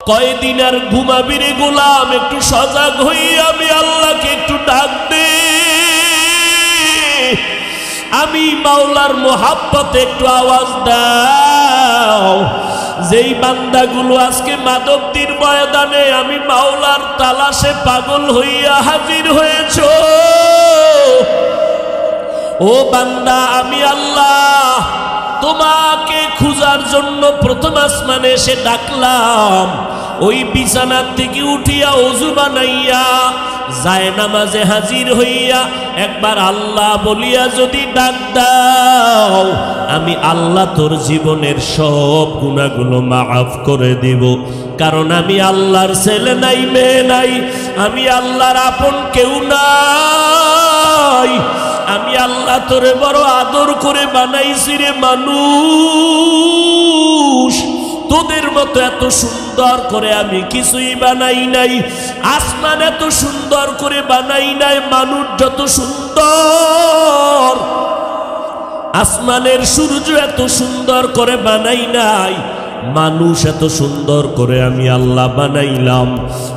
কয়দিন আর ঘুমাবি রে গোলাম? একটু সজাগ হই, আমি আল্লাহকে একটু ডাক দে। আমি মাওলার মোহাব্বতে একটু আওয়াজ দাও। যেই বান্দাগুলো আজকে মাধবদীর ময়দানে আমি মাওলার তালাশে পাগল হইয়া হাজির হয়েছ, ও বান্দা, আমি আল্লাহ তোমাকে খুঁজার জন্য প্রথম আসমানে এসে ডাকলাম। ওই বিছানার থেকে উঠিয়া ওযু বানাইয়া যায় নামাজে হাজির হইয়া একবার আল্লাহ বলিয়া যদি ডাক দাও, আমি আল্লাহ তোর জীবনের সব গুনাহগুলো মাফ করে দিব। কারণ আমি আল্লাহর ছেলে নাই, মেয়ে নাই, আমি আল্লাহর আপন কেউ নাই। আমি আল্লাহ তোরে বড় আদর করে বানাইছি রে মানুষ। তোদের মতো এত সুন্দর করে আমি কিছুই বানাই নাই। আসমান এত সুন্দর করে বানাই নাই। মানুষ যত সুন্দর, আসমানের সূর্য এত সুন্দর করে বানাই নাই। মানুষ এত সুন্দর করে আমি আল্লাহ বানাইলাম।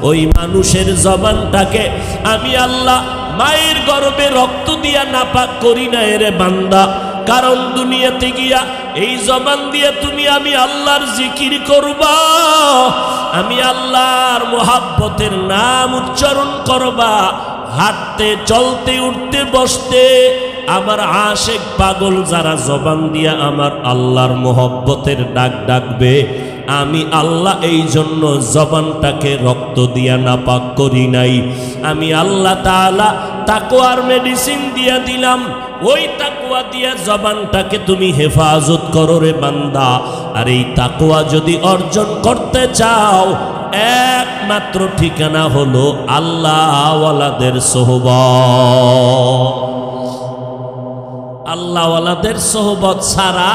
ওই মানুষের জবানটাকে আমি আল্লাহ মায়ের গর্ভে রক্ত দিয়া নাপাক করি না রে বান্দা। কারণ দুনিয়াতে গিয়া এই জবান দিয়ে তুমি আমি আল্লাহর জিকির করবা, আমি আল্লাহর মোহাব্বতের নাম উচ্চারণ করবা। হাঁটতে চলতে উঠতে বসতে আমার আশেক পাগল যারা জবান দিয়া আমার আল্লাহর মোহব্বতের ডাক ডাকবে, আমি আল্লাহ এই জন্য জবানটাকে রক্ত দিয়া নাপাক করি নাই। আমি আল্লাহ তাআলা তাকওয়ার মেডিসিন দিয়া দিলাম। ওই তাকওয়া দিয়া জবানটাকে তুমি হেফাজত করো রে বান্দা। আর এই তাকওয়া যদি অর্জন করতে চাও, একমাত্র ঠিকানা হলো আল্লাহওয়ালাদের সোহবত। আল্লাহওয়ালাদের সোহবত ছাড়া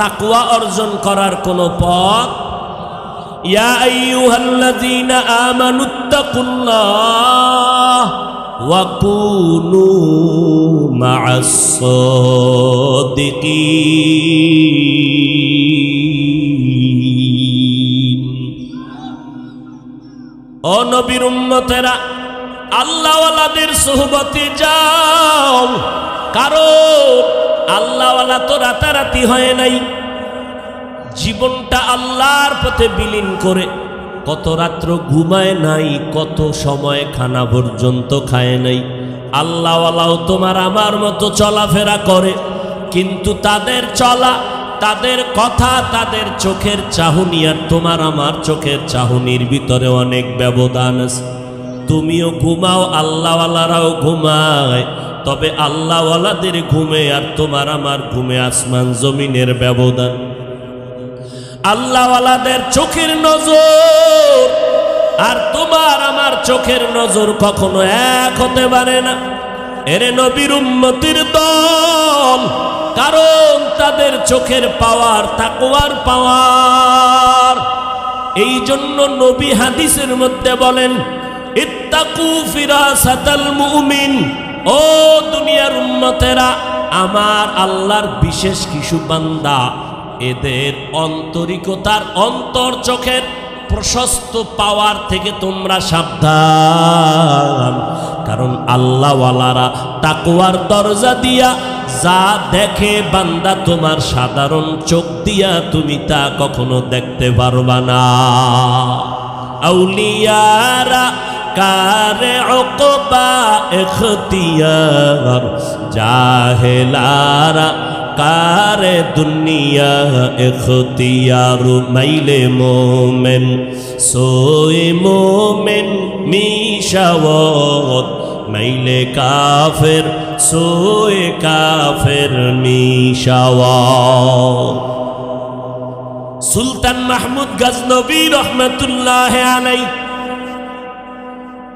তাকওয়া অর্জন করার কোনো পথ। ইয়া আইয়ুহাল্লাযীনা আমানুত্তাকুল্লাহ ওয়া কুনু মা'আস সাদিকিন। ও নবীর উম্মতেরা, আল্লাহওয়ালাদের সোহবতে যাও। কারণ আল্লাহওয়ালা তো রাতারাতি হয় নাই। জীবনটা আল্লাহর পথে বিলীন করে কত রাত্র ঘুমায় নাই, কত সময় খানা পর্যন্ত খায় নাই। আল্লাহওয়ালাও তোমার আমার মতো চলাফেরা করে, কিন্তু তাদের চলা, তাদের কথা, তাদের চোখের চাহনি আর তোমার আমার চোখের চাহনির ভিতরে অনেক ব্যবধান আছে। তুমিও ঘুমাও, আল্লাহওয়ালারাও ঘুমায়, তবে আল্লাহওয়ালাদের ঘুমে আর তোমার আমার ঘুমে আসমান জমিনের ব্যবধান। আল্লাহওয়ালাদের চোখের নজর আর তোমার আমার চোখের নজর কখনো এক হতে পারে না। এরে নবীর উম্মতির দল, কারণ তাদের চোখের পাওয়ার তাকওয়ার পাওয়ার। এই জন্য নবী হাদিসের মধ্যে বলেন, ইত্তাকু ফিরাসাতাল মুমিন। ও দুনিয়ার উম্মতেরা, আমার আল্লাহর বিশেষ কিছু বান্দা, এদের অন্তরিকতার অন্তর চোখের প্রশস্ত পাওয়ার থেকে তোমরা সাবধান। কারণ আল্লাহওয়ালারা তাকওয়ার দরজা দিয়া যা দেখে বান্দা, তোমার সাধারণ চোখ দিয়া তুমি তা কখনো দেখতে পারবা না। আউলিয়ারা কারে উকবা ইখতিয়ার, জাহেলারা কারে দুনিয়া ইখতিয়ার। মাইলে মোমেন সোয়ে মোমেন মিশাওয়াত, মাইলে কাফের সোয়ে কাফের মিশাওয়াত। সুলতান মাহমুদ গজনবী রহমতুল্লাহ আলাইহি,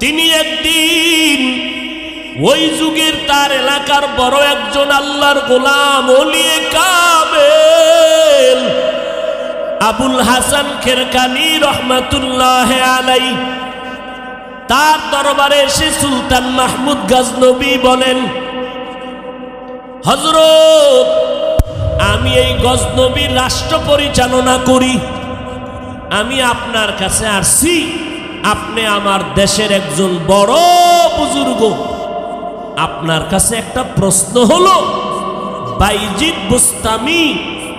তিনি একদিন ওই যুগের তার এলাকার বড় একজন আল্লাহর গোলাম ওলিয়ে কামেল আবুল হাসান খেরকানি রহমতুল্লাহ আলাইহি, তার দরবারে এসে সুলতান মাহমুদ গজনবী বলেন, হযরত, আমি এই গজনবীর রাষ্ট্র পরিচালনা করি, আমি আপনার কাছে আসছি, আপনি আমার দেশের একজন বড় বুজুর্গ, আপনার কাছে একটা প্রশ্ন হলো, বাইজিদ বুস্তামি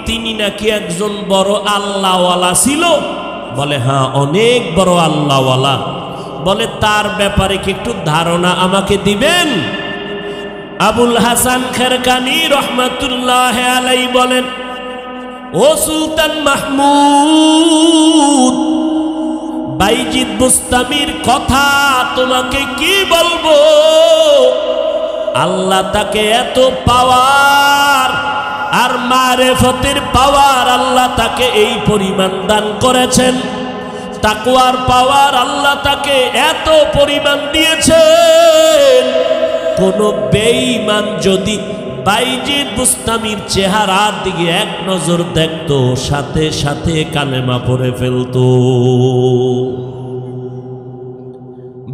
তিনি নাকি একজন বড় আল্লাহওয়ালা ছিল? বলে হ্যাঁ, অনেক বড় আল্লাহওয়ালা। বলে তার ব্যাপারে কি একটু ধারণা আমাকে দিবেন? আবুল হাসান খেরকানি রহমাতুল্লাহ আলাইহি বলেন, ও সুলতান মাহমুদ, বাইজিদ বুস্তামির কথা তোমাকে কি বলবো। আল্লাহ তাকে এত পাওয়ার আর মারেফতের পাওয়ার আল্লাহ তাকে এই পরিমাণ দান করেছেন, তাকওয়ার পাওয়ার আল্লাহ তাকে এত পরিমাণ দিয়েছেন, কোন বেঈমান যদি বাইজিদ বুস্তামির চেহারার দিকে এক নজর দেখতো, সাথে সাথে কালেমা পড়ে ফেলতো।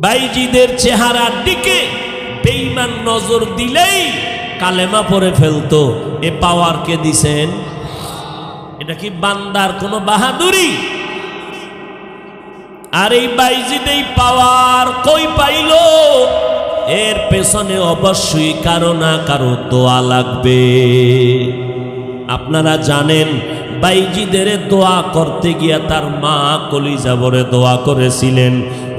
বাইজিদের চেহারার দিকে বেঈমান নজর দিলেই কালেমা পড়ে ফেলতো। এ পাওয়ার কে দিছেন? এটা কি বান্দার কোনো বাহাদুরি? আর এই বাইজিদ এই পাওয়ার কই পাইল? এর পেছনে অবশ্যই কারো না কারো দোয়া লাগবে। আপনারা জানেন বাইজিদের দোয়া করতে গিয়া তার মা কলিজা ভরে দোয়া করেছিলেন।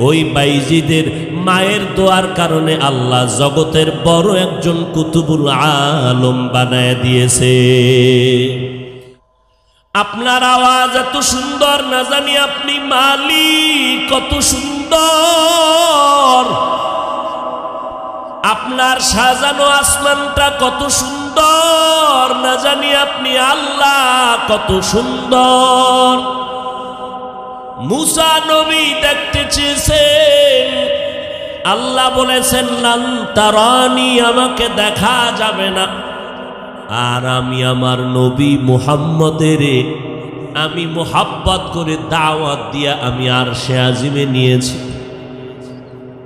ওই বাইজিদের মায়ের দোয়ার কারণে আল্লাহ জগতের বড় একজন কুতুবুল আলম বানায় দিয়েছে। আপনার আওয়াজ এত সুন্দর, না জানি আপনি মালিক কত সুন্দর, আপনার সাজানো আসমানটা কত সুন্দর, না জানি আপনি আল্লাহ কত সুন্দর। মুসা নবী দেখতে চেয়েছেন, আল্লাহ বলেছেন লান তারানি, আমাকে দেখা যাবে না। আর আমি আমার নবী মুহাম্মদের আমি মোহাব্বত করে দাওয়াত দিয়া আমি আরশে আজিমে নিয়েছি।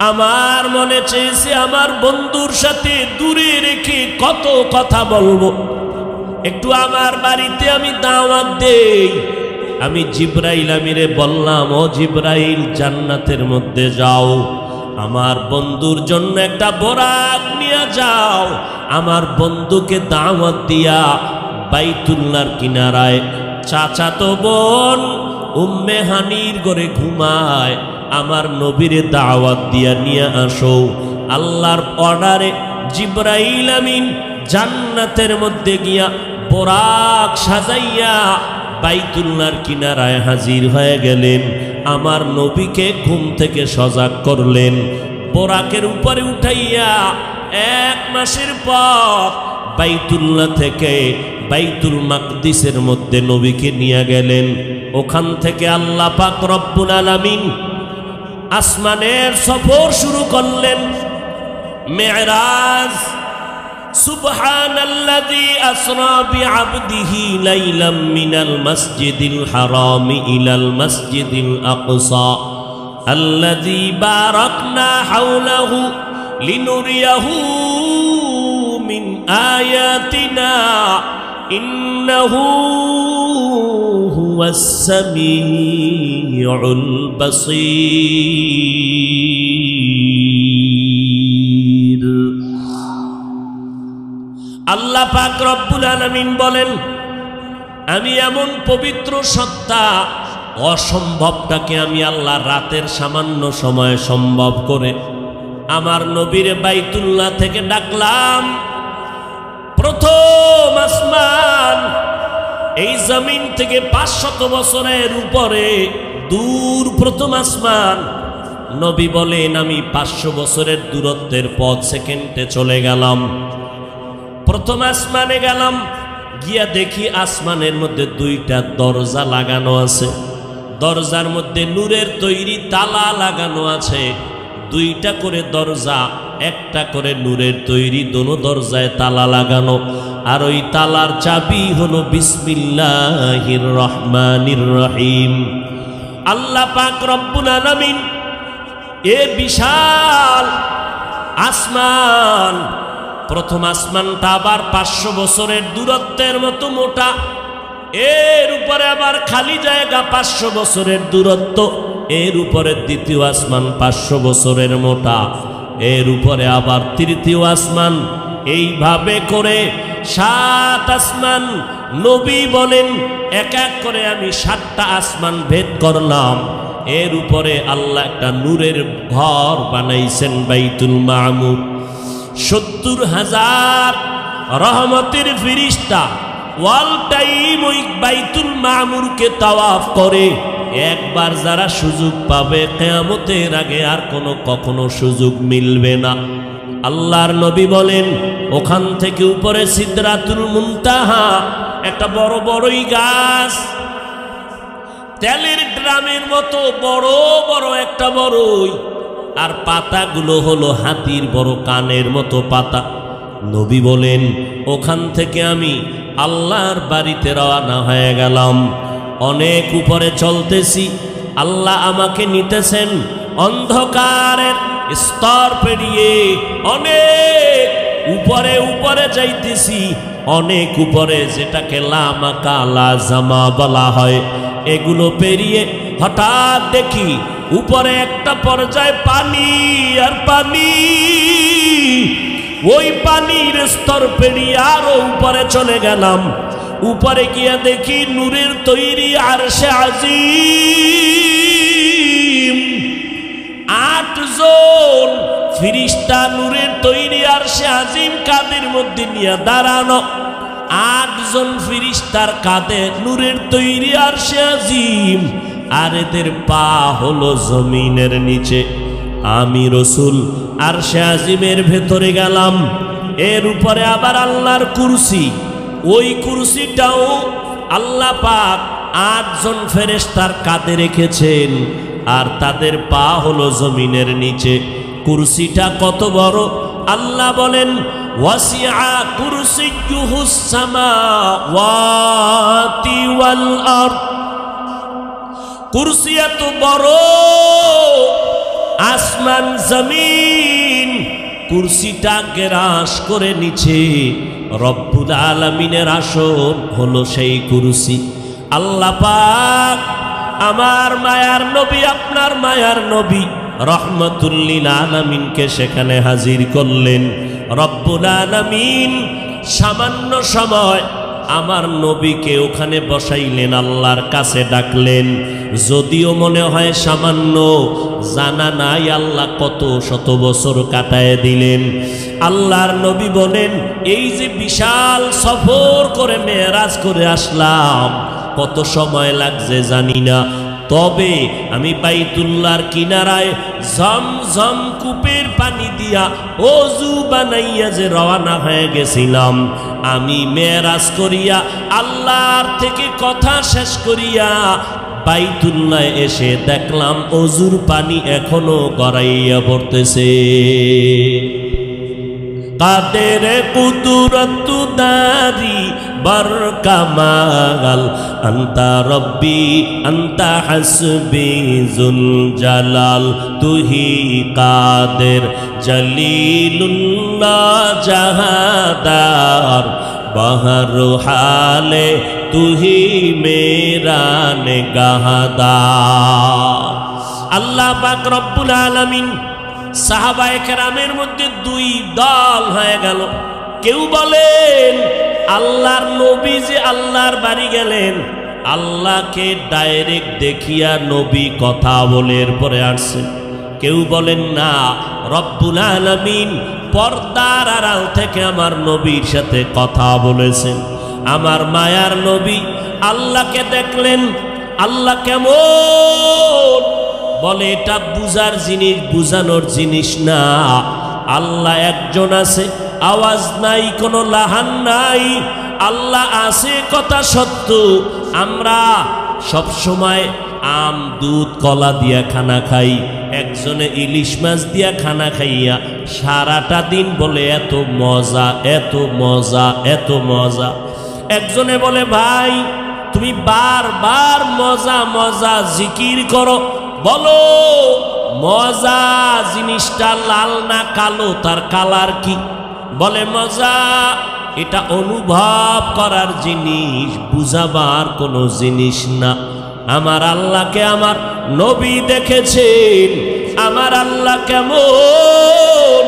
আমার মনে চেয়েছে আমার বন্ধুর সাথে দূরে রেখে কত কথা বলবো, একটু আমার বাড়িতে আমি দাওয়াত দেই। আমি জিব্রাইল আমিরে বললাম, ও জিব্রাইল জান্নাতের মধ্যে যাও, আমার বন্ধুর জন্য একটা বোরাক নিয়ে যাও, আমার বন্ধুকে দাওয়াত দিয়া বাইতুল্লাহর কিনারায় চাচাতো বোন উম্মে হানির ঘরে ঘুমায়, আমার নবীরে দাওয়াত দিয়া নিয়ে আসো। আল্লাহর অর্ডারে জিব্রাইল আমিন জান্নাতের মধ্যে গিয়া বোরাক সাজাইয়া বাইতুল্লাহর কিনারায় হাজির হয়ে গেলেন। আমার নবীকে ঘুম থেকে সজাগ করলেন, বোরাকের উপরে উঠাইয়া 1 মাসের পর বাইতুল্লাহ থেকে বাইতুল মাকদিসের মধ্যে নবীকে নিয়ে গেলেন। ওখান থেকে আল্লাহ পাক রব্বুল আলামিন আসমানের সফর শুরু করলেন, মেরাজ। সুবহানাল্লাযী আসরা বিআবদিহি লাইলাম মিনাল মাসজিদিল হারামি ইলাল মাসজিদিল আকসা আল্লাযী বারাকনা হাওলাহু লিনুরিয়াহু মিন আয়াতিনা ইন্নাহু হুয়াস সামিউল বাসীর। আল্লাহ পাক রব্বুল আলামিন বলেন, আমি এমন পবিত্র সত্তা, অসম্ভবটাকে আমি আল্লাহ রাতের সামান্য সময় সম্ভব করে আমার নবীর বাইতুল্লাহ থেকে ডাকলাম। প্রথম আসমান, এই জমিন থেকে 500 বছরের উপরে দূর প্রথম আসমান। নবী বলেন, আমি 500 বছরের দূরত্বের পথ সেকেন্ডে চলে গেলাম। প্রথম আসমানে গেলাম, গিয়া দেখি আসমানের মধ্যে 2টা দরজা লাগানো আছে। দরজার মধ্যে নূরের তৈরি তালা লাগানো আছে। 2টা করে দরজা, একটা করে নূরের তৈরি, দোনো দরজায় তালা লাগানো। আর ওই তালার চাবি হলো বিসমিল্লাহির রহমানির রহিম। আল্লাহ পাক রব্বুল আলামিন এ বিশাল আসমান, প্রথম আসমানটা আবার 500 বছরের দূরত্বের মতো মোটা। এর উপরে আবার খালি জায়গা 500 বছরের দূরত্ব, এর উপরে দ্বিতীয় আসমান 500 বছরের মোটা, এর উপরে আবার তৃতীয় আসমান, এইভাবে করে 7 আসমান। নবী বলেন এক এক করে আমি 7টা আসমান ভেদ করলাম। এর উপরে আল্লাহ একটা নূরের ঘর বানাইছেন বাইতুল মামুর। 70,000 রহমতের ফেরেশতা ওয়াল টাইম ওই বাইতুল মামুরকে তাওয়াফ করে। একবার যারা সুযোগ পাবে কিয়ামতের আগে আর কখনো সুযোগ মিলবে না। আল্লাহর নবী বলেন ওখান থেকে উপরে সিদরাতুল মুনতাহা, একটা বড় বড়ই গাছ, তেলের ড্রামের মতো বড় বড় একটা বড়ই, আর পাতাগুলো হলো হাতির বড় কানের মতো পাতা। নবী বলেন ওখান থেকে আমি আল্লাহর বাড়িতে রওনা হয়ে গেলাম। অনেক উপরে চলতেছি, আল্লাহ আমাকে নিতেছেন অন্ধকারের স্তর পেরিয়ে, অনেক উপরে উপরে যাইতেছি, অনেক উপরে, যেটাকে লামাকা লাজামা বলা হয়। এগুলো পেরিয়ে হঠাৎ দেখি উপরে একটা পর্যায়ে পানি আর পানি। ওই পানির স্তর পেরিয়ে আরো উপরে চলে গেলাম। উপরে গিয়া দেখি নূরের তৈরি আরশে আজিম, 8 জন ফেরেশতা নূরের তৈরি আরশে আজিম কাঁধের মধ্যে নিয়ে দাঁড়ানো। 8 জন ফেরেশতার কাঁধে নূরের তৈরি আরশে আজিম, আর এদের পা হলো জমিনের নিচে। আমি রসুল আরশে আজিমের ভেতরে গেলাম। এর উপরে আবার আল্লাহর কুরসি, ওই কুরসিটাও আল্লাহ পাক 8 জন ফেরেশতার কাঁধে রেখেছেন, আর তাদের পা হলো জমিনের নিচে। কুরসিটা কত বড় আল্লাহ বলেন ওয়াসিআ কুরসিয়্যুহুস সামাওয়াতি ওয়াল আরদ। কুরসি এত বড়, আসমান জমিন কুরসিটা গ্রাস করে নিচে। রব্বুল আলামিনের আসন হলো সেই কুরসি। আল্লাহ পাক আমার মায়ার নবী, আপনার মায়ার নবী রহমাতুল লিল আলামিনকে সেখানে হাজির করলেন। রব্বুল আলামিন সামান্য সময় আমার নবীকে ওখানে বসাইলেন, আল্লাহর কাছে ডাকলেন। যদিও মনে হয় সামান্য, জানা নাই আল্লাহ কত শত বছর কাটায় দিলেন। আল্লাহর নবী বলেন এই যে বিশাল সফর করে মেরাজ করে আসলাম, কত সময় লাগছে জানি না, তবে আমি বাইতুল্লাহর কিনারায় ঝমঝম কূপের পানি দিয়া ওযু বানাইয়া যে রওনা হয়ে গেছিলাম, আমি মেরাজ করিয়া আল্লাহর থেকে কথা শেষ করিয়া বাইতুল্লাহ এসে দেখলাম ওযুর পানি এখনো গড়াইয়া পড়তেছে। কাদের কুদরত দারি বার কামাল, আন্তা রব্বি আন্তা হাসবি জুল জালাল, তুহি কাদের জলিলুল্লাহ জাহাদার, বাহর হালে তুহি মেরা নেগাহদার। আল্লাহ পাক রব্বুল আলামিন সাহাবায়ে কেরামের মধ্যে 2 দল হয়ে গেল। কেউ বলেন আল্লাহর নবী যে আল্লাহর বাড়ি গেলেন, আল্লাহকে ডাইরেক্ট দেখিয়া নবী কথা বলে এরপরে আসছেন। কেউ বলেন না, রব্বুল আলামিন পর্দার আড়াল থেকে আমার নবীর সাথে কথা বলেছেন। আমার মায়ার নবী আল্লাহকে দেখলেন। আল্লাহ কেমন? বলে এটা বুঝার জিনিস, বুঝানোর জিনিস না। আল্লাহ একজন আছে, আওয়াজ নাই, কোনো লাহান নাই। আল্লাহ আছে কথা সত্য। আমরা সব সময় আম দুধ কলা দিয়া খানা খাই, একজনে ইলিশ মাছ দিয়া খানা খাইয়া সারাটা দিন বলে এত মজা, এত মজা, এত মজা। একজনে বলে ভাই তুমি বারবার মজা মজা জিকির করো, বলো মজা জিনিসটা লাল না কালো, তার কালার কি? বলে মজা এটা অনুভব করার জিনিস, বুঝাবার কোনো জিনিস না। আমার আল্লাহকে আমার নবী দেখেছেন, আমার আল্লাহ কেমন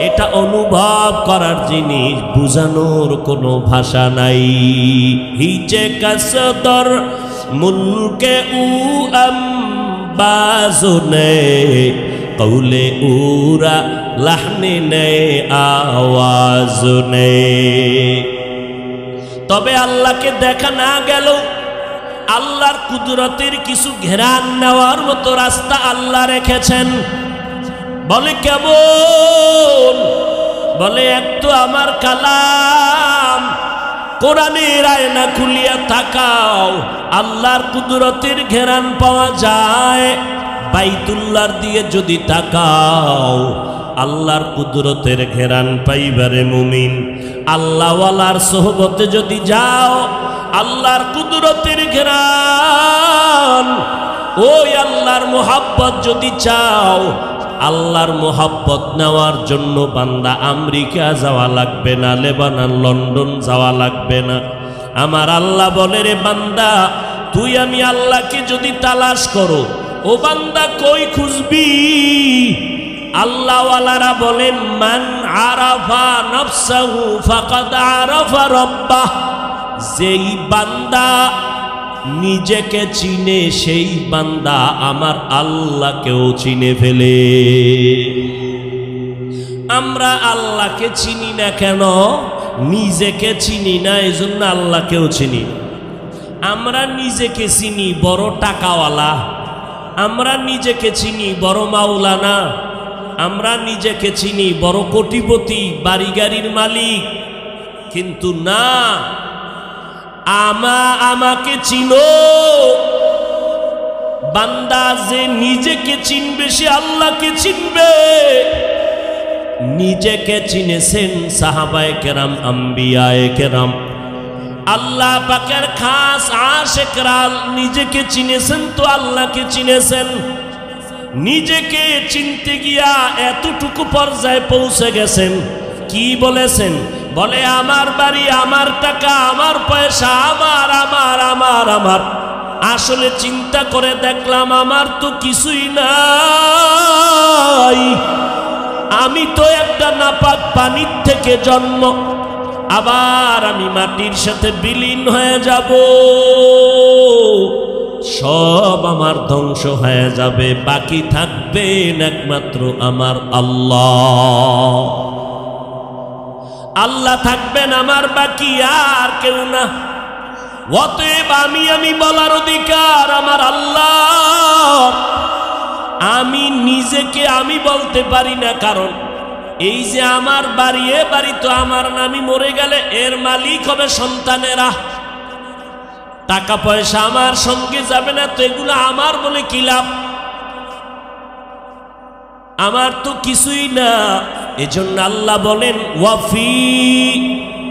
এটা অনুভব করার জিনিস, বুঝানোর কোনো ভাষা নাই। হিচে কাসদর মুলকে উ আম্বাজনে কৌলে উরা লাহনে নে আওয়াজ নে। তবে আল্লাহকে দেখা না গেল, আল্লাহর কুদরতের কিছু ঘেরান নেওয়ার মতো রাস্তা আল্লাহ রেখেছেন। বলে কেমন? বলে একটু আমার কালাম কোরআনের আয়না খুলিয়া তাকাও, আল্লাহর কুদরতের ঘেরান পাওয়া যায়। বাইতুল্লাহর দিয়ে যদি তাকাও, আল্লাহর কুদরতের ঘেরান পাইবারে মুমিন। আল্লাহওয়ালার সোহবতে যদি যাও, আল্লাহর কুদরতের ঘেরান, ওই আল্লাহর মোহাব্বত যদি চাও, আল্লাহর মোহাব্বত নেওয়ার জন্য বান্দা আমেরিকা যাওয়া লাগবে না, লেবানন, লন্ডন যাওয়া লাগবে না। আমার আল্লাহ বলে, রে বান্দা, তুই আমি আল্লাহকে যদি তালাশ করো, ও বান্দা কই খুঁজবি? আল্লাহওয়ালারা বলেন, মান আরাফা নফসাহু ফাকাদ আরাফা রাব্বাহ। যেই বান্দা নিজেকে চিনে, সেই বান্দা আমার আল্লাহকেও চিনে ফেলে। আমরা আল্লাহকে চিনি না কেন? নিজেকে চিনি না, এজন্য আল্লাহকেও চিনি। আমরা নিজেকে চিনি বড় টাকাওয়ালা, আমরা নিজেকে চিনি বড় মাওলানা, আমরা নিজেকে চিনি বড় কোটিপতি, বাড়ি গাড়ির মালিক। কিন্তু না, আমাকে চিনো। বান্দা যে নিজেকে চিনবে, সে আল্লাহকে চিনবে। নিজেকে চিনেছেন সাহাবায়ে কেরাম, আম্বিয়ায়ে কেরাম, আল্লাহ পাকের খাস আশিকরা নিজেকে চিনেছেন তো আল্লাহকে চিনেছেন। নিজেকে চিনতে গিয়া এতটুকু পর্যায়ে পৌঁছে গেছেন, কি বলেছেন? বলে আমার বাড়ি, আমার টাকা, আমার পয়সা, আমার আমার আমার আমার। আসলে চিন্তা করে দেখলাম আমার তো কিছুই নাই। আমি তো একটা নাপাক পানির থেকে জন্ম, আবার আমি মাটির সাথে বিলীন হয়ে যাব। সব আমার ধ্বংস হয়ে যাবে, বাকি থাকবেন একমাত্র আমার আল্লাহ। আল্লাহ থাকবেন আমার, বাকি আর কেউ না। অতএব আমি বলার অধিকার আমার আল্লাহ। আমি নিজেকে আমি বলতে পারি না, কারণ এই যে আমার বাড়ি, এ বাড়ি তো আমার না। আমি মরে গেলে এর মালিক হবে সন্তানেরা। টাকা পয়সা আমার সঙ্গে যাবে না, তো এগুলো আমার বলে কি লাভ? আমার তো কিছুই না। এজন্য আল্লাহ বলেন, ওয়াফি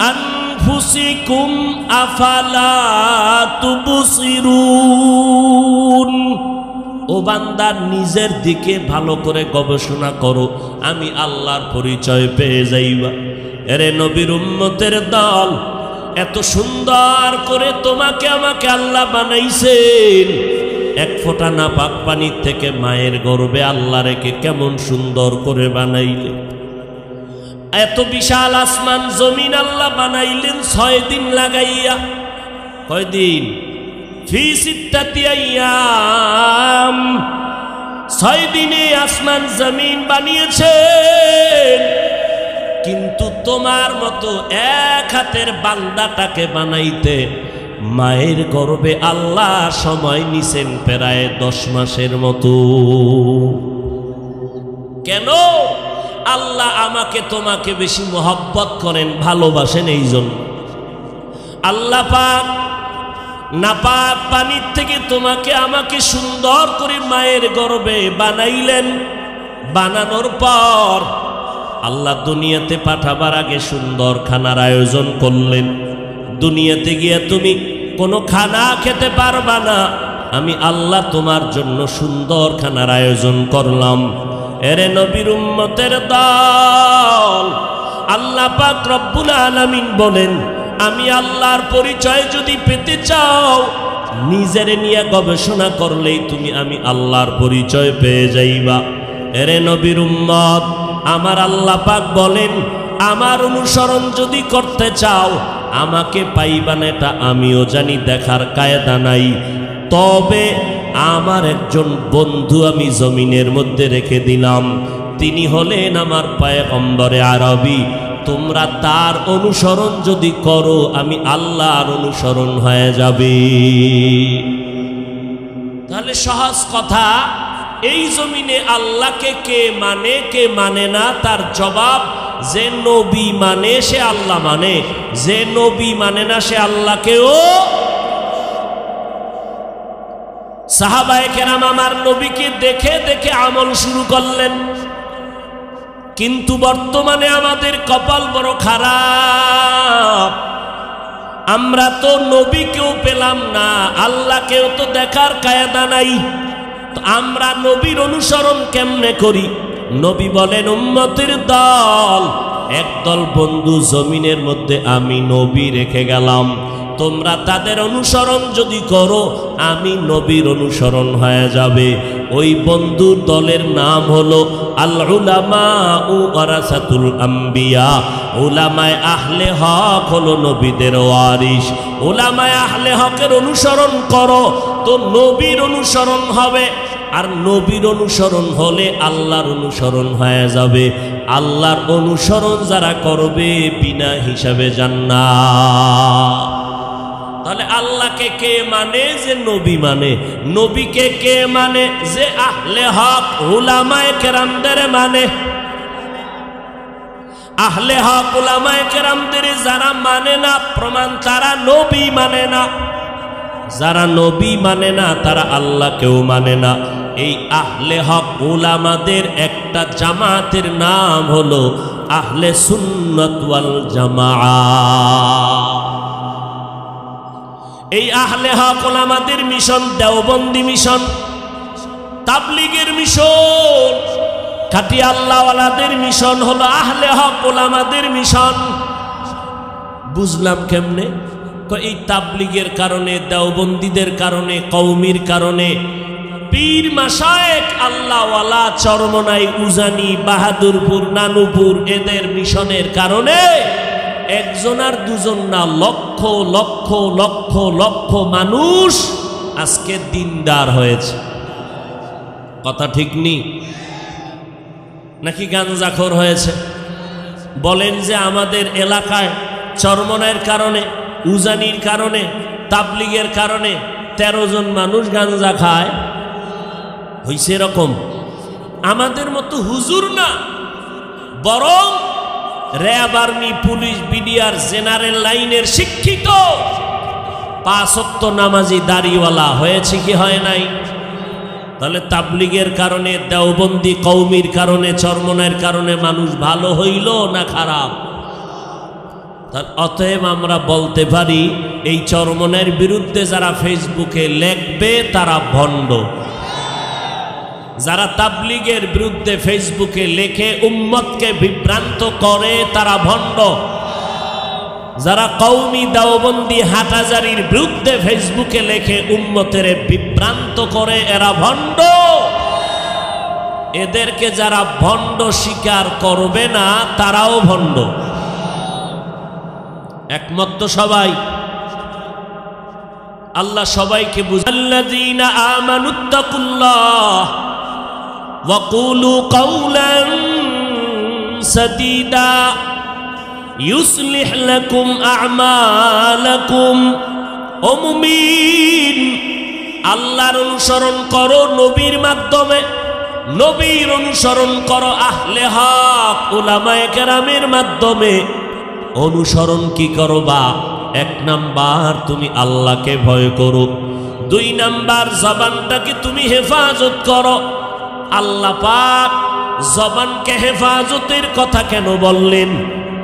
আনফুসিকুম আফালা তুবসিরুন। ও বান্দা, নিজের দিকে ভালো করে গবেষণা করো, আমি আল্লাহর পরিচয় পেয়ে যাইবা। এরে নবীর উম্মতের দল, এত সুন্দর করে তোমাকে আমাকে আল্লাহ বানাইছেন। এক ফোঁটা নাপাক পানির থেকে মায়ের গর্ভে আল্লাহ রেখে কেমন সুন্দর করে বানাইলেন। এত বিশাল আসমান জমিন আল্লাহ বানাইলেন 6 দিন লাগাইয়া। কয়দিন? ফি সিত্তাতি আইয়াম। 6 দিনে আসমান জমিন বানিয়েছেন। কিন্তু তোমার মতো এক হাতের বান্দাটাকে বানাইতে মায়ের গর্ভে আল্লাহ সময় নিছেন প্রায় 10 মাসের মতো। কেন? আল্লাহ আমাকে তোমাকে বেশি মহব্বত করেন, ভালোবাসেন। এই জন্য আল্লাহ পাক নাপাক পানির থেকে তোমাকে আমাকে সুন্দর করে মায়ের গর্ভে বানাইলেন। বানানোর পর আল্লাহ দুনিয়াতে পাঠাবার আগে সুন্দর খানার আয়োজন করলেন। দুনিয়াতে গিয়ে তুমি কোনো খানা খেতে পারবা না, আমি আল্লাহ তোমার জন্য সুন্দর খানার আয়োজন করলাম। এরে নবীর উম্মতের দল, আল্লাহ পাক রব্বুল আলামিন বলেন, আমি আল্লাহর পরিচয় যদি পেতে চাও নিজের নিয়ে গবেষণা করলেই তুমি আমি আল্লাহর পরিচয় পেয়ে যাইবা। এরে নবীর উম্মত, আমার আল্লাহ পাক বলেন, আমার অনুসরণ যদি করতে চাও আমাকে পাইবা না, এটা আমিও জানি, দেখার কায়দা নাই। তবে আমার একজন বন্ধু আমি জমিনের মধ্যে রেখে দিলাম, তিনি হলেন আমার পয়গম্বরে আরবী। তোমরা তার অনুসরণ যদি করো আমি আল্লাহর অনুসরণ হয়ে যাবে। তাহলে সহজ কথা, এই জমিনে আল্লাহকে কে মানে কে মানে না তার জবাব, যে নবী মানে সে আল্লাহ মানে, যে নবী মানে না সে আল্লাহকেও। সাহাবায়ে কেরাম আমার নবীকে দেখে দেখে আমল শুরু করলেন, কিন্তু বর্তমানে আমাদের কপাল বড় খারাপ। আমরা তো নবীকেও পেলাম না, আল্লাহকেও তো দেখার কায়দা নাই। তো আমরা নবীর অনুসরণ কেমনে করি? নবী বলেন, উম্মতের দল, একদল বন্ধু জমিনের মধ্যে আমি নবী রেখে গেলাম, তোমরা তাদের অনুসরণ যদি করো আমি নবীর অনুসরণ হয়ে যাবে। ওই বন্ধু দলের নাম হলো আল উলামা ওয়ারাসাতুল আম্বিয়া। উলামায়ে আহলে হক হলো নবীদের ওয়ারিস। উলামায়ে আহলে হকের অনুসরণ করো তো নবীর অনুসরণ হবে, আর নবীর অনুসরণ হলে আল্লাহর অনুসরণ হয়ে যাবে। আল্লাহর অনুসরণ যারা করবে বিনা হিসাবে জান্নাত। তাহলে আল্লাহকে কে মানে? যে নবী মানে। নবীকে কে মানে? যে আহলে হক উলামায়ে কেরামদের মানে। আহলে হক উলামায়ে কেরামদের যারা মানে না, প্রমাণ তারা নবী মানে না। যারা নবী মানে না তারা আল্লাহকেও মানে না। এই আহলে হক উলামাদের একটা জামাতের নাম হলো আহলে সুন্নাত ওয়াল জামাআত। এই আহলে হক উলামাদের মিশন দেওবন্দি মিশন, তাবলীগের মিশন, খাঁটি আল্লাহওয়ালাদের মিশন হলো আহলে হক উলামাদের মিশন। বুঝলাম কেমনে? এই তাবলীগের কারণে, দেওবন্দীদের কারণে, কওমির কারণে, পীর মাশায়েখ আল্লাহওয়ালা চরমনাই, উজানি, বাহাদুরপুর, নানুপুর এদের মিশনের কারণে একজন আর দুজন না, লক্ষ লক্ষ লক্ষ লক্ষ মানুষ আজকে দিনদার হয়েছে। কথা ঠিক নেই নাকি? গাঞ্জাখোর হয়েছে। বলেন যে আমাদের এলাকায় চরমনাইয়ের কারণে, উজানির কারণে, তাবলীগের কারণে 13 জন মানুষ গাঞ্জা খায়, হইছে এরকম? আমাদের মতো হুজুর না, বরং RAB, army, police, BDR, general লাইনের শিক্ষিত 5 ওয়াক্ত নামাজি দাড়িওয়ালা হয়েছে কি হয় নাই? তাহলে তাবলীগের কারণে, দেওবন্দি কওমির কারণে, চরমনাইয়ের কারণে মানুষ ভালো হইল না খারাপ? অতএব আমরা বলতে পারি এই চরমনাইয়ের বিরুদ্ধে যারা ফেসবুকে লেখবে তারা ভণ্ড। যারা তাবলীগের বিরুদ্ধে ফেসবুকে লেখে উম্মতকে বিভ্রান্ত করে তারা ভণ্ড। যারা কওমি, দেওবন্দি, হাটহাজারীর বিরুদ্ধে ফেসবুকে লেখে উম্মতের বিভ্রান্ত করে এরা ভণ্ড। এদেরকে যারা ভণ্ড স্বীকার করবে না তারাও ভণ্ড। একমত তো সবাই? আল্লাহ সবাইকে বুঝাল্লাযীনা আমানুত্তাকুল্লাহ ওয়া কুলু কাওলান সাদীদা ইউসলিহ লাকুম আ'মালাকুম। ও মুমিন, আল্লাহর অনুসরণ করো নবীর মাধ্যমে, নবীর অনুসরণ করো আহলে হক উলামায়ে কেরামের মাধ্যমে। অনুসরণ কি করবা? 1 নাম্বার তুমি আল্লাহকে ভয় করো, 2 নাম্বার জবানটাকে তুমি হেফাজত করো। আল্লাহ পাক জবানকে হেফাজতের কথা কেন বললেন?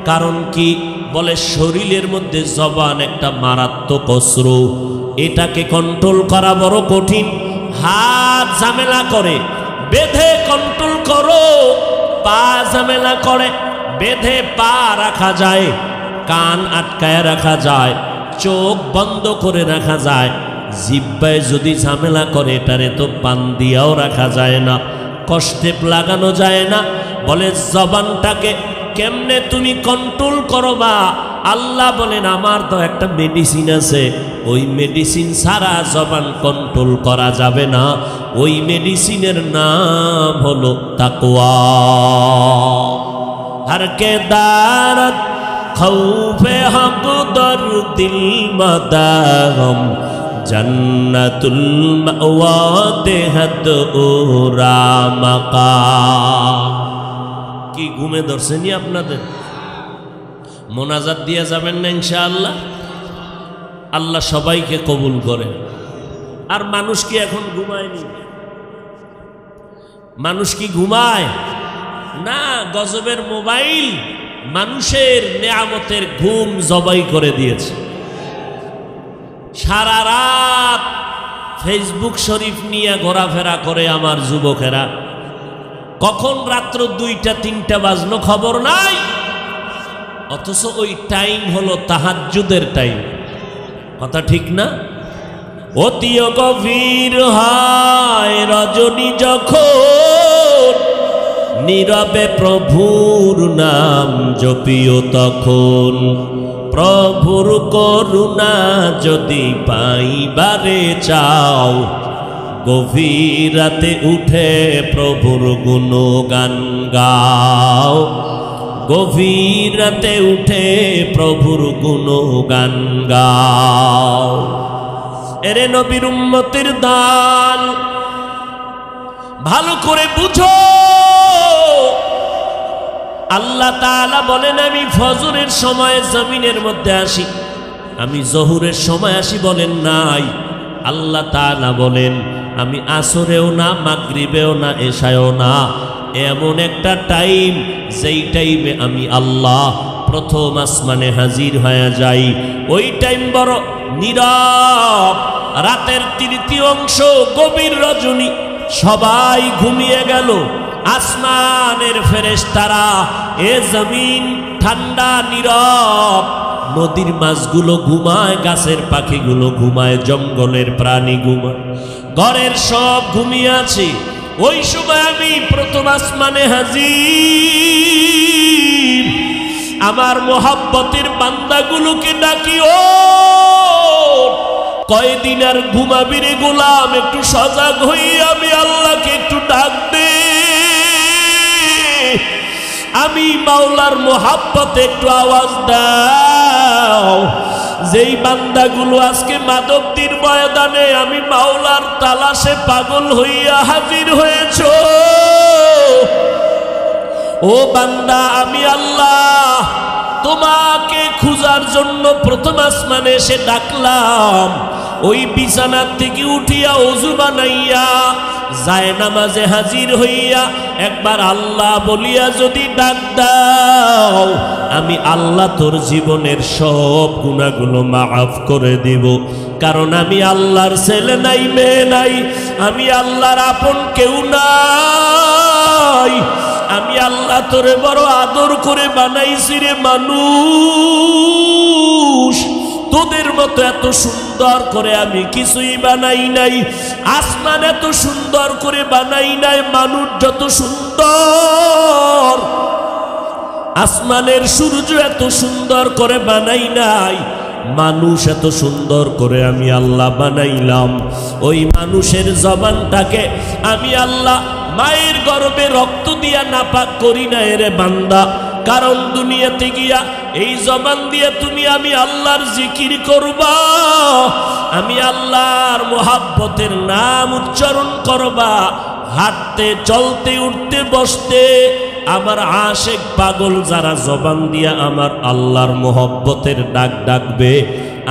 কারণ কি? বলে শরীরের মধ্যে জবান একটা মারাত্মক অস্ত্র, এটাকে কন্ট্রোল করা বড় কঠিন। হাত ঝামেলা করে, বেঁধে কন্ট্রোল করো, পা ঝামেলা করে, বেঁধে পা রাখা যায়, কান আটকায় রাখা যায়, চোখ বন্ধ করে রাখা যায়। জিহ্বায় যদি ঝামেলা করে এটারে তো পান দিয়াও রাখা যায় না, কষ্টে লাগানো যায় না। বলে জবানটাকে কেমনে তুমি কন্ট্রোল করবা? আল্লাহ বলেন আমার তো একটা মেডিসিন আছে, ওই মেডিসিন ছাড়া জবান কন্ট্রোল করা যাবে না। ওই মেডিসিনের নাম হলো তাকওয়া। हर के दारत खौफे हक दर दिल मदागम जन्नतुल मअवा देहत उरा मकाम। কি ঘুমে ধরছেনি আপনাদের? মোনাজাত দিয়ে যাবেন না ইনশাআল্লাহ? আল্লাহ সবাইকে কবুল করে। আর মানুষ কি এখন ঘুমায়নি? মানুষ কি ঘুমায় না? গজবের মোবাইল মানুষের নেয়ামতের ঘুম জবাই করে দিয়েছে। সারা রাত ফেসবুক শরীফ নিয়ে ঘোরাফেরা করে আমার যুবকেরা। কখন রাত্র 2টা 3টা বাজলো খবর নাই, অথচ ওই টাইম হলো তাহাজ্জুদের টাইম। কথা ঠিক না? অতি গভীর হয় রজনী যখন, নীরবে প্রভুর নাম জপিও তখন। প্রভুর করুণা যদি পাইবারে চাও, গভীর রাতে উঠে প্রভুর গুণগান গাও। গভীর রাতে উঠে প্রভুর গুণগান গাও। এরে নবীর উম্মতের দান ভালো করে বুঝো। আল্লাহ তাআলা বলেন আমি ফজরের সময় জমিনের মধ্যে আসি, আমি জোহরের সময় আসি বলেন নাই। আল্লাহ তাআলা বলেন আমি আসরেও না, মাগরিবেও না, এশায়ও না, এমন একটা টাইম যেই টাইমে আমি আল্লাহ প্রথম আসমানে হাজির হয়ে যাই। ওই টাইম বড় নীরব, রাতের তৃতীয় অংশ, গভীর রজনী, সবাই ঘুমিয়ে গেল। আসমানের ফেরেশতারা, এ জমিন ঠান্ডা নীরব, নদীর মাছগুলো ঘুমায়, গাছের পাখিগুলো ঘুমায়, জঙ্গলের প্রাণী ঘুমায়, ঘরের সব ঘুমিয়ে আছে। ওই সময় আমি প্রথম আসমানে হাজির, আমার মোহাব্বতের বান্দাগুলোকে ডাকি, ও কয়দিন আর ঘুমাবি রে গোলাম, একটু সজাগ হই, আমি আল্লাহকে একটু ডাক দে। আমি মাওলার মোহাব্বতে একটু আওয়াজ দাও। যেই বান্দাগুলো আজকে মাধবদীর ময়দানে আমি মাওলার তালাশে পাগল হইয়া হাজির হয়েছ, ও বান্দা আমি আল্লাহ তোমাকে খুঁজার জন্য প্রথম আসমানে এসে ডাকলাম। ওই বিছানার থেকে উঠিয়া ওযু বানাইয়া যায় নামাজে হাজির হইয়া একবার আল্লাহ বলিয়া যদি ডাক দাও, আমি আল্লাহ তোর জীবনের সব গুনাহগুলো মাফ করে দিব। কারণ আমি আল্লাহর ছেলে নাই, মেয়ে নাই, আমি আল্লাহর আপন কেউ নাই। আমি আল্লাহ তোরে বড় আদর করে বানাইছি রে মানুষ, তোদের মতো এত সুন্দর করে আমি কিছুই বানাই নাই। আসমান এত সুন্দর করে বানাই নাই, মানুষ যত সুন্দর আসমানের সূর্য এত সুন্দর করে বানাই নাই, মানুষ এত সুন্দর করে আমি আল্লাহ বানাইলাম। ওই মানুষের জবানটাকে আমি আল্লাহ মায়ের গর্ভে রক্ত দিয়া নাপাক করি না রে বান্দা। কারণ দুনিয়াতে গিয়া এই জবান দিয়ে তুমি আমি আল্লাহর জিকির করবা, আমি আল্লাহর মোহাব্বতের নাম উচ্চারণ করবা, হাঁটতে চলতে উঠতে বসতে আমার আশেক পাগল যারা জবান দিয়া আমার আল্লাহর মোহব্বতের ডাক ডাকবে,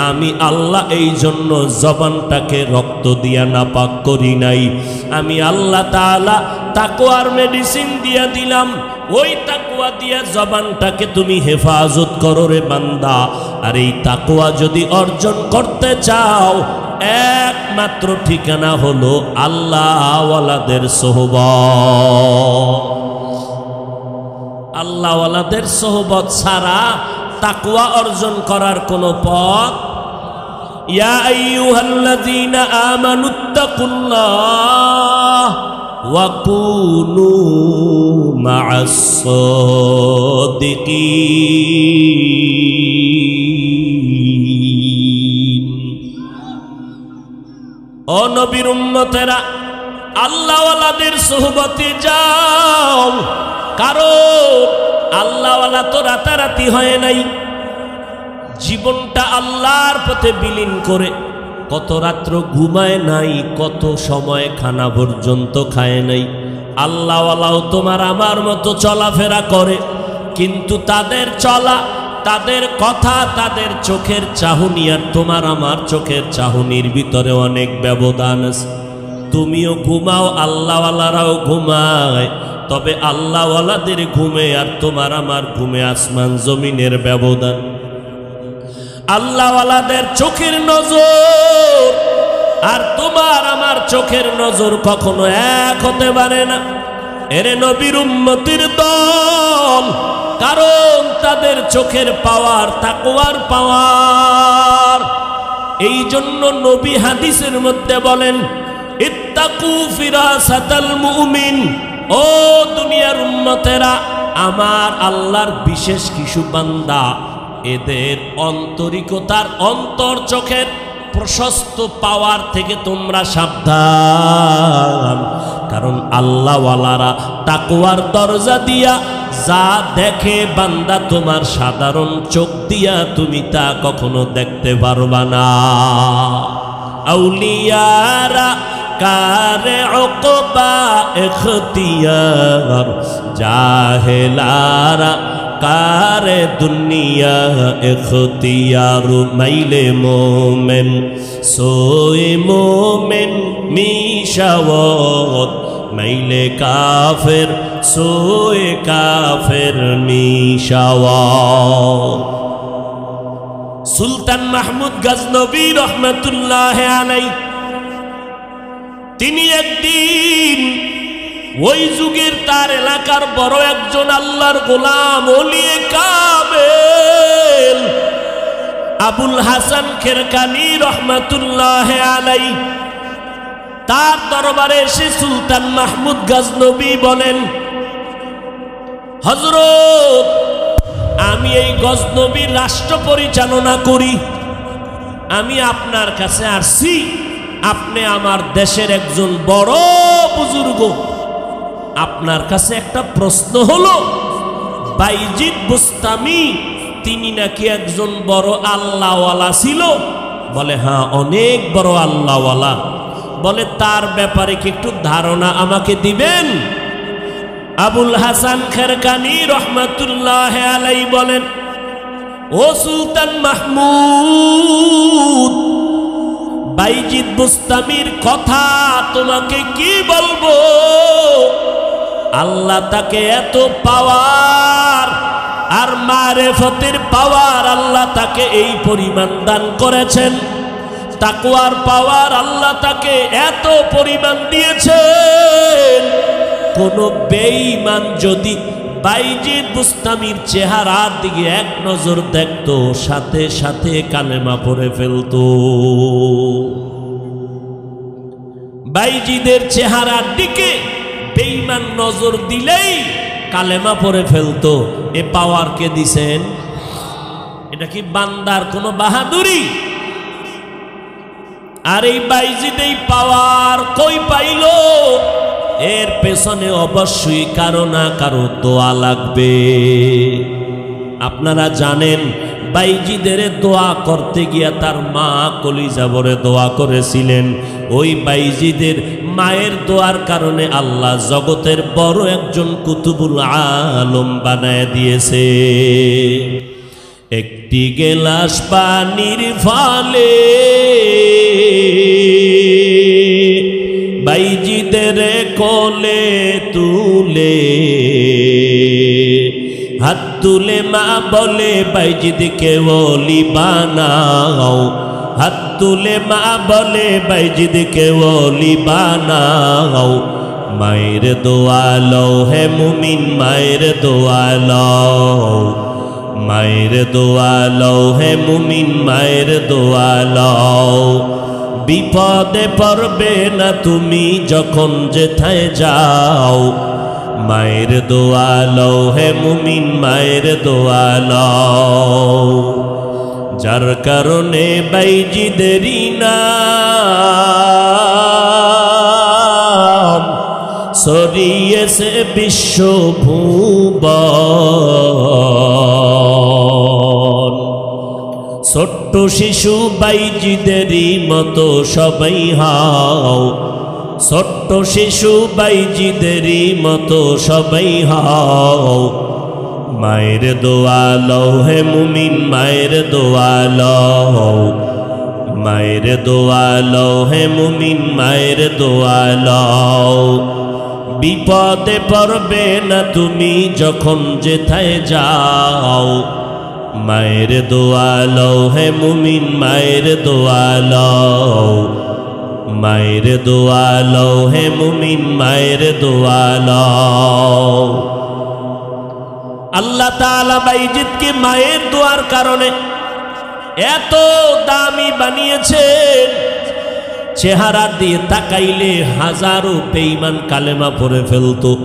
আমি আল্লাহ এই জন্য জবানটাকে রক্ত দিয়া নাপাক করি নাই। আমি আল্লাহ তাআলা তাকওয়ার মেডিসিন দিয়া দিলাম, ওই তাকওয়া দিয়া জবানটাকে তুমি হেফাজত করো রে বান্দা। আর এই তাকওয়া যদি অর্জন করতে চাও, একমাত্র ঠিকানা হলো আল্লাহ ওয়ালাদের সোহবত। আল্লাহওয়ালাদের সোহবত ছাড়া তাকওয়া অর্জন করার কোনো পথ। ইয়া আইয়ুহাল্লাযীনা আমানুত্তাকুল্লাহ ওয়া কুনু মা'আস সাদিকিন। ও নবীর উম্মতেরা, আল্লাহওয়ালাদের সোহবতে যাও, কারণ আল্লাহওয়ালা তো রাতারাতি হয় নাই। জীবনটা আল্লাহর পথে বিলীন করে কত রাত্র ঘুমায় নাই, কত সময় খানা পর্যন্ত খায় নাই। আল্লাহওয়ালাও তোমার আমার মতো চলাফেরা করে, কিন্তু তাদের চলা, তাদের কথা, তাদের চোখের চাহনি আর তোমার আমার চোখের চাহনির ভিতরে অনেক ব্যবধান আছে। তুমিও ঘুমাও, আল্লাহওয়ালারাও ঘুমায়, তবে আল্লাহওয়ালাদের ঘুমে আর তোমার আমার ঘুমে আসমান জমিনের ব্যবধান। আল্লাহওয়ালাদের চোখের নজর আর তোমার আমার চোখের নজর কখনো এক হতে পারে না। এরে নবীর উম্মতির দল, কারণ তাদের চোখের পাওয়ার তাকওয়ার পাওয়ার। এই জন্য নবী হাদিসের মধ্যে বলেন, ইত্তাকু ফিরাসাতাল মুমিন। ও দুনিয়ার উম্মতেরা, আমার আল্লাহর বিশেষ কিছু বান্দা, এদের অন্তরিকতার, অন্তর চোখের প্রশস্ত পাওয়ার থেকে তোমরা সাবধান। কারণ আল্লাহওয়ালারা তাকওয়ার দরজা দিয়া যা দেখে বান্দা, তোমার সাধারণ চোখ দিয়া তুমি তা কখনো দেখতে পারবা না। আউলিয়ারা কারে উকবা ইখতিয়ার, জাহেলারা কারে দুনিয়া ইখতিয়ার। মাইলে মোমেন সোয়ে মোমেন মিশাওয়াত, মাইলে কাফের সোয়ে কাফের মিশাওয়াত। সুলতান মাহমুদ গজনবী রহমতুল্লাহ আলাইহি, তিনি একদিন ওই যুগের তার এলাকার বড় একজন আল্লাহর গোলাম ওলিয়ে কামেল আবুল হাসান খেরকানি রহমতুল্লাহ আলাইহি, তার দরবারে এসে সুলতান মাহমুদ গজনবী বলেন, হযরত, আমি এই গজনবীর রাষ্ট্র পরিচালনা করি, আমি আপনার কাছে আসছি। আপনি আমার দেশের একজন বড় বুজুর্গ, আপনার কাছে একটা প্রশ্ন হলো, বাইজিদ বুস্তামি তিনি নাকি একজন বড় আল্লাহওয়ালা ছিল? বলে হ্যাঁ, অনেক বড় আল্লাহওয়ালা। বলে তার ব্যাপারে কি একটু ধারণা আমাকে দিবেন? আবুল হাসান খেরকানি রহমতুল্লাহ আলাইহি বলেন, ও সুলতান মাহমুদ, বাইজিদ বুস্তামির কথা তোমাকে কি বলবো। আল্লাহ তাকে এত পাওয়ার আর মারেফতের পাওয়ার আল্লাহ তাকে এই পরিমাণ দান করেছেন, তাকওয়ার পাওয়ার আল্লাহ তাকে এত পরিমাণ দিয়েছেন, কোন বেঈমান যদি বাইজিদ বুস্তামির চেহারার দিকে এক নজর দেখতো, সাথে সাথে কালেমা পড়ে ফেলতো। বাইজিদের চেহারার দিকে বেঈমান নজর দিলেই কালেমা পড়ে ফেলতো। এ পাওয়ার কে দিছেন? এটা কি বান্দার কোনো বাহাদুরি? আর এই বাইজিদ এই পাওয়ার কই পাইল? এর পেছনে অবশ্যই কারো না কারো দোয়া লাগবে। আপনারা জানেন, বাইজিদের দোয়া করতে গিয়া তার মা কলিজা ভরে দোয়া করেছিলেন। ওই বাইজিদের মায়ের দোয়ার কারণে আল্লাহ জগতের বড় একজন কুতুবুল আলম বানায় দিয়েছে। একটি গেলাস পানির ফলে বাইজিদের কোলে তুলে, হাত তুলে মা বলে বাইজিদকে ওলি বানাও, হাত তুলে মা বলে বাইজিদকে ওলি বানাও। মায়ের দোয়া লও হে মুমিন মায়ের দোয়া লও মায়ের দোয়া লও হে মুমিন মায়ের দোয়া লও বিপদে পড়বে না তুমি যখন যেথায় যাও মায়ের দোয়া লও হে মুমিন মায়ের দোয়া লও যার কারণে বাইজিদেরই নাম ছড়িয়েছে বিশ্বভুবন ছোট্ট শিশু বাইজিদেরই মতো সবাই হও ছোট্ট শিশু বাইজিদেরই মতো সবাই হও মায়ের দোয়া লও হে মুমিন মায়ের দোয়া লও মায়ের দোয়া লও হে মুমিন মায়ের দোয়া লও বিপদে পড়বে না তুমি যখন যেথায় যাও মায়ের দোয়া লও হে মুমিন মায়ের দোয়া লও মায়ের দোয়া লও হে মুমিন মায়ের দোয়া লও আল্লাহ তাআলা বাইজিদকে মায়ের দোয়ার কারণে এত দামি বানিয়েছেন চেহারা দিয়ে তাকাইলে হাজারো বেঈমান কালেমা পড়ে ফেলতো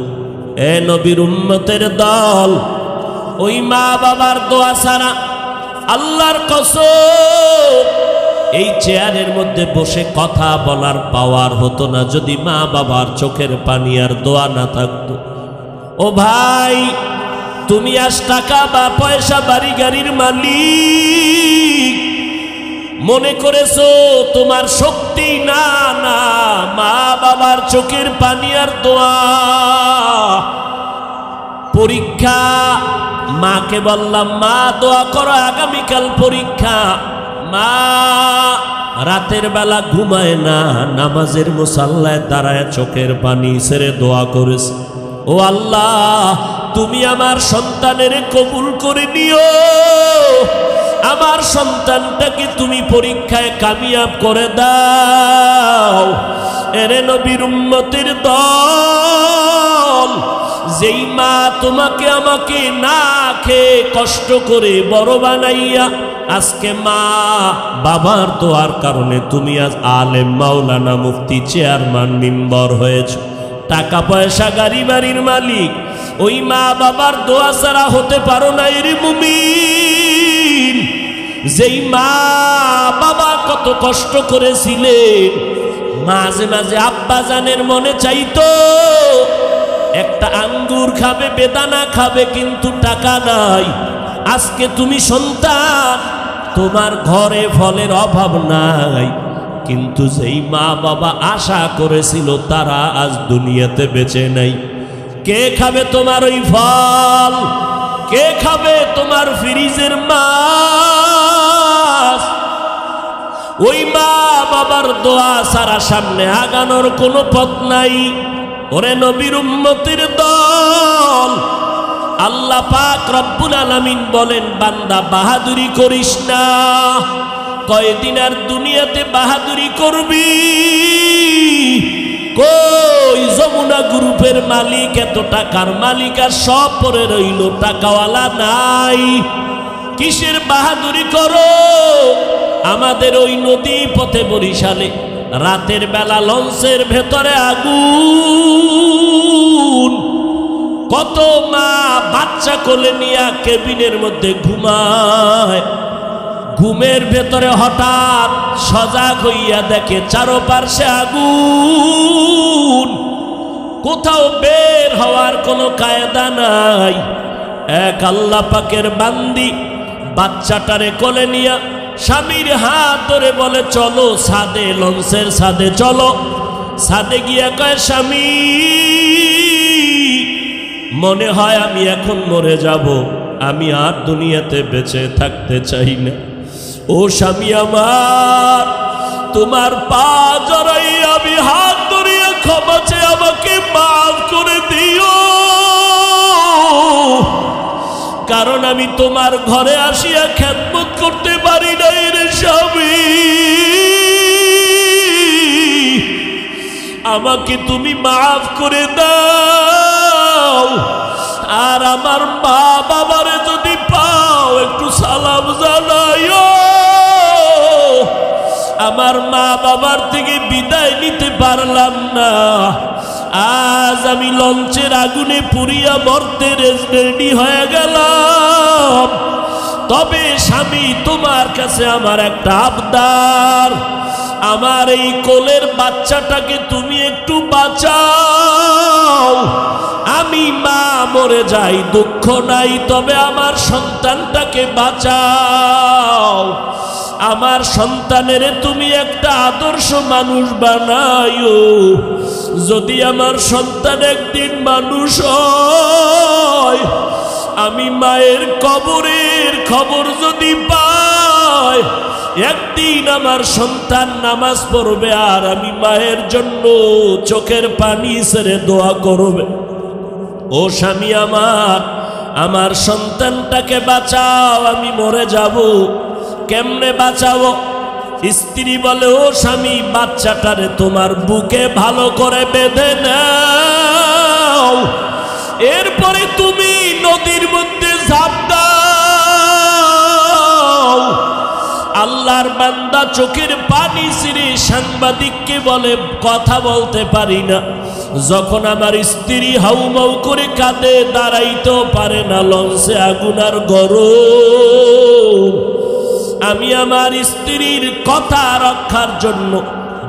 এ নবীর উম্মতের দল ওই মা বাবার দোয়া ছাড়া আল্লাহর কসম এই চেয়ারের মধ্যে বসে কথা বলার পাওয়ার হতো না যদি মা বাবার চোখের পানি আর দোয়া না থাকতো ও ভাই তুমি আজ টাকা বা পয়সা বাড়ি গাড়ির মালিক মনে করেছো তোমার শক্তি না না মা বাবার চোখের পানি আর দোয়া পরীক্ষা মাকে বললাম মা দোয়া করো আগামীকাল পরীক্ষা মা রাতের বেলা ঘুমায় না নামাজের মুসাল্লায় দাঁড়ায় চোখের পানি ছেড়ে দোয়া করেছে ও আল্লাহ তুমি আমার সন্তানের কবুল করে নিও আমার সন্তানটাকে তুমি পরীক্ষায় কামিয়াব করে দাও এরে নবীর উম্মতের দল যেই মা তোমাকে আমাকে না খেয়ে কষ্ট করে বড় বানাইয়া আজকে মা বাবার দোয়ার কারণে তুমি আজ আলেম মাওলানা মুফতি চেয়ারম্যান মেম্বার হয়েছো টাকা পয়সা গাড়ি বাড়ির মালিক ওই মা বাবার দোয়া ছাড়া হতে পারো না এর মুমিন যেই মা বাবা কত কষ্ট করেছিলেন মাঝে মাঝে আব্বা জানের মনে চাইতো একটা আঙ্গুর খাবে বেদানা খাবে কিন্তু টাকা নাই আজকে তুমি সন্তান তোমার ঘরে ফলের অভাব নাই কিন্তু যেই মা বাবা আশা করেছিল তারা আজ দুনিয়াতে বেঁচে নাই কে খাবে তোমার ওই ফল কে খাবে তোমার ফ্রিজের মাছ ওই মা বাবার দোয়া ছাড়া সামনে আগানোর কোনো পথ নাই ওরে নবীর উম্মতের দল আল্লাহ পাক রব্বুল আলামিন বলেন বান্দা বাহাদুরি করিস না কয়দিন আর দুনিয়াতে বাহাদুরি করবি কই যমুনা গ্রুপের মালিক এত টাকার মালিক আর সব পরে রইল টাকাওয়ালা নাই কিসের বাহাদুরি করো আমাদের ওই নদী পথে বরিশালে রাতের বেলা লঞ্চের ভেতরে আগুন কত মা বাচ্চা কোলে নিয়ে কেবিনের মধ্যে ঘুমায় ঘুমের ভেতরে হঠাৎ সজাগ হইয়া দেখে চারপাশে আগুন কোথাও বের হওয়ার কোনো কায়দা নাই এক আল্লাহ পাকের বান্দি বাচ্চাটারে কোলে নিয়া স্বামীর হাত ধরে বলে চলো ছাদে লঞ্চের ছাদে চলো ছাদে গিয়া কয় স্বামী মনে হয় আমি এখন মরে যাব আমি আর দুনিয়াতে বেঁচে থাকতে চাই না ও স্বামী আমার তোমার পা জড়াই আমি হাত ধরিয়া ক্ষমা চেয়ে আমাকে মাফ করে দিও কারণ আমি তোমার ঘরে আসিয়া খেদমত করতে পারি নাই রে স্বামী আমাকে তুমি মাফ করে দাও। আর আমার মা বাবারে যদি পাও একটু সালাম জানাইও। আমার মা বাবার থেকে বিদায় নিতে পারলাম না, আজ আমি লঞ্চের আগুনে পুড়িয়া মরতে রেডি হয়ে গেলাম। তবে স্বামী, তোমার কাছে আমার একটা আবদার, আমার এই কোলের বাচ্চাটাকে তুমি একটু বাঁচাও। আমি মা মরে যাই দুঃখ নাই, তবে আমার সন্তানটাকে বাঁচাও। আমার সন্তানের তুমি একটা আদর্শ মানুষ বানাইও। যদি আমার সন্তান একদিন মানুষ হয়, আমি মায়ের কবরের খবর যদি পাই, একদিন আমার সন্তান নামাজ পড়বে আর আমি মায়ের জন্য চোখের পানি ছেড়ে দোয়া করবে। ও স্বামী আমার, আমার সন্তানটাকে বাঁচাও, আমি মরে যাব। কেমনে বাঁচাবো? স্ত্রী বলে, ও স্বামী, বাচ্চাটারে তোমার বুকে ভালো করে বেঁধে নাও, এরপরে তুমি নদীর মধ্যে ঝাঁপ দাও। আল্লাহর বান্দা চোখের পানি ছিঁড়ে সাংবাদিককে বলে, কথা বলতে পারি না। যখন আমার স্ত্রী হাউমাউ করে কাঁদে, দাঁড়াইতেও পারে না, লঞ্চে আগুন আর গরম। আমি আমার স্ত্রীর কথা রক্ষার জন্য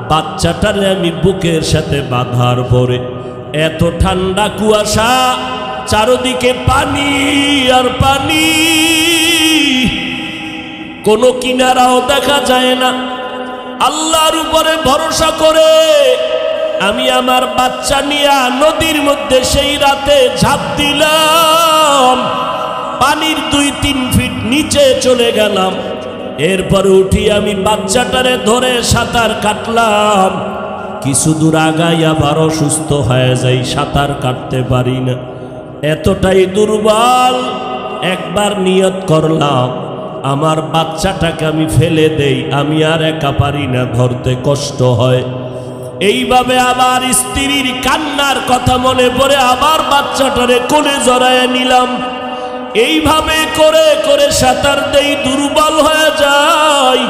বাচ্চাটারে আমি বুকের সাথে বাঁধার পরে, এত ঠান্ডা কুয়াশা, চারদিকে পানি আর পানি, কোনো কিনারাও দেখা যায় না। আল্লাহর উপরে ভরসা করে আমি আমার বাচ্চা নিয়ে নদীর মধ্যে সেই রাতে ঝাঁপ দিলাম। পানির 2-3 ফিট নিচে চলে গেলাম। এরপরে উঠি আমি বাচ্চাটারে ধরে সাঁতার কাটলাম। কিছু দূর আগাই আবার অসুস্থ হয়ে যাই, সাঁতার কাটতে পারি না, এতটাই দুর্বল। একবার নিয়ত করলাম, আমার বাচ্চাটাকে আমি ফেলে দেই, আমি আর একা পারি না, ধরতে কষ্ট হয়। এইভাবে আবার স্ত্রীর কান্নার কথা মনে পড়ে আবার বাচ্চাটারে কোলে জড়ায় নিলাম। এইভাবে করে করে সাঁতার দেই, দুর্বল হয়ে যায়।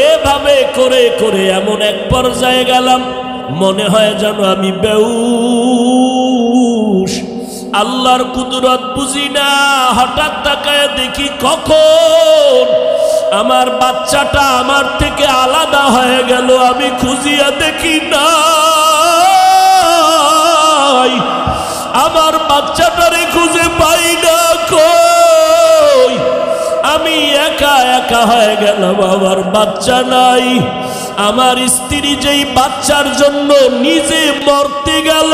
এভাবে করে করে এমন এক পর্যায়ে গেলাম, মনে হয় যেন আমি বেহুশ। আল্লাহর কুদরত বুঝি না, হঠাৎ তাকায় দেখি কখন আমার বাচ্চাটা আমার থেকে আলাদা হয়ে গেল। আমি খুঁজিয়া দেখি না, আমার বাচ্চাটারে খুঁজে পাই না, কই? আমি একা একা হয়ে গেলাম, আমার বাচ্চা নাই। আমার স্ত্রী যেই বাচ্চার জন্য নিজে মরতে গেল,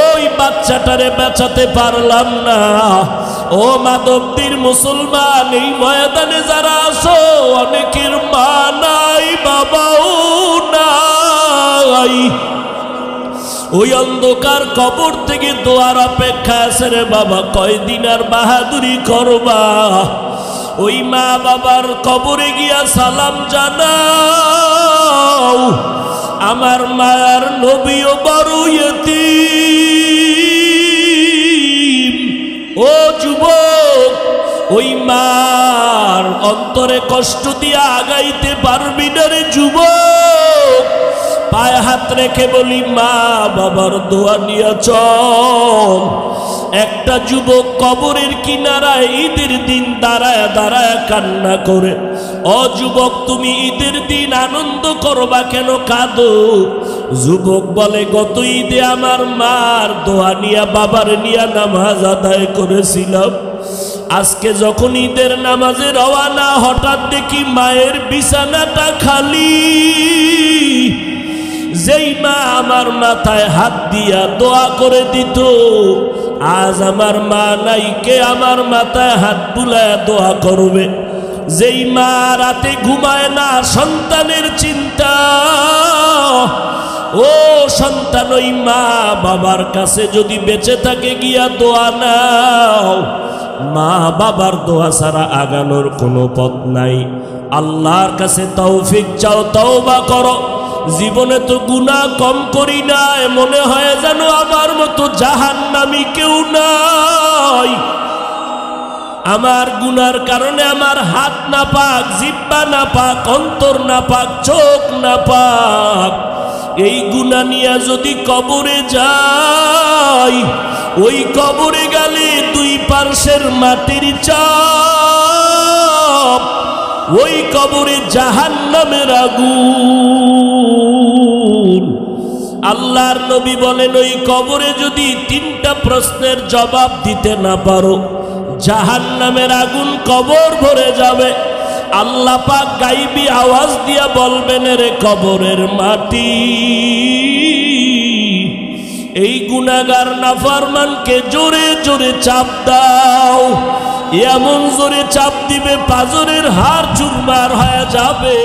ওই বাচ্চাটারে বাঁচাতে পারলাম না। ও মাধবদীর মুসলমান, এই ময়দানে যারা আছো, অনেকের মা নাই, বাবাও নাই। ওই অন্ধকার কবর থেকে দোয়ার অপেক্ষা আছে রে বাবা, কয়দিন আর বাহাদুরি করবা? ওই মা বাবার কবরে গিয়া সালাম জানাও। আমার মায়ার নবীও বড় ইয়তীম। ও যুবক, ওই মার অন্তরে কষ্ট দিয়া আগাইতে পারবি না রে যুবক। পায়ে হাত রেখে বলি, মা বাবার দোয়া নিয়ে চল। একটা যুবক কবরের কিনারায় ঈদের দিন দাঁড়ায় দাঁড়ায় কান্না করে। ও যুবক, তুমি ঈদের দিন আনন্দ করবা কেন, কাঁদো? যুবক বলে, গত ঈদে আমার মার দোয়া নিয়া বাবার নিয়া নামাজ আদায় করেছিলাম। আজকে যখন ঈদের নামাজে রওয়ানা, হঠাৎ দেখি মায়ের বিছানাটা খালি। যেই মা আমার মাথায় হাত দিয়া দোয়া করে দিত, আজ আমার মা নাই, কে আমার মাথায় হাত বুলায় দোয়া করবে? যেই মা রাতে ঘুমায় না, সন্তানের চিন্তা। ও সন্তান, ওই মা বাবার কাছে যদি বেঁচে থাকে গিয়া দোয়া নাও। মা বাবার দোয়া ছাড়া আগানোর কোনো পথ নাই। আল্লাহর কাছে তৌফিক চাও, তওবা করো। জীবনে তো গুনাহ কম করি না, মনে হয় যেন আমার মতো জাহান্নামী কেউ নাই। আমার গুনার কারণে আমার হাত না পাক, জিহ্বা না পাক, অন্তর না পাক, চোখ না পাক। এই গুনাহ নিয়ে যদি কবরে যাই, ওই কবরে গেলে দুই পার্শ্বের মাটির চাপ, ওই কবরে জাহান্নামের আগুন। আল্লাহর নবী বলেন, ওই কবরে যদি তিনটা প্রশ্নের জবাব দিতে না পারো, জাহান্নামের আগুন কবর ভরে যাবে। আল্লাহ পাক গাইবি আওয়াজ দিয়া বলবেন, রে কবরের মাটি, এই গুনাহগার নাফরমানকে জোরে জোরে চাপ দাও। এমন জোরে চাপ দিবে পাঁজরের হাড় চুরমার হয়ে যাবে।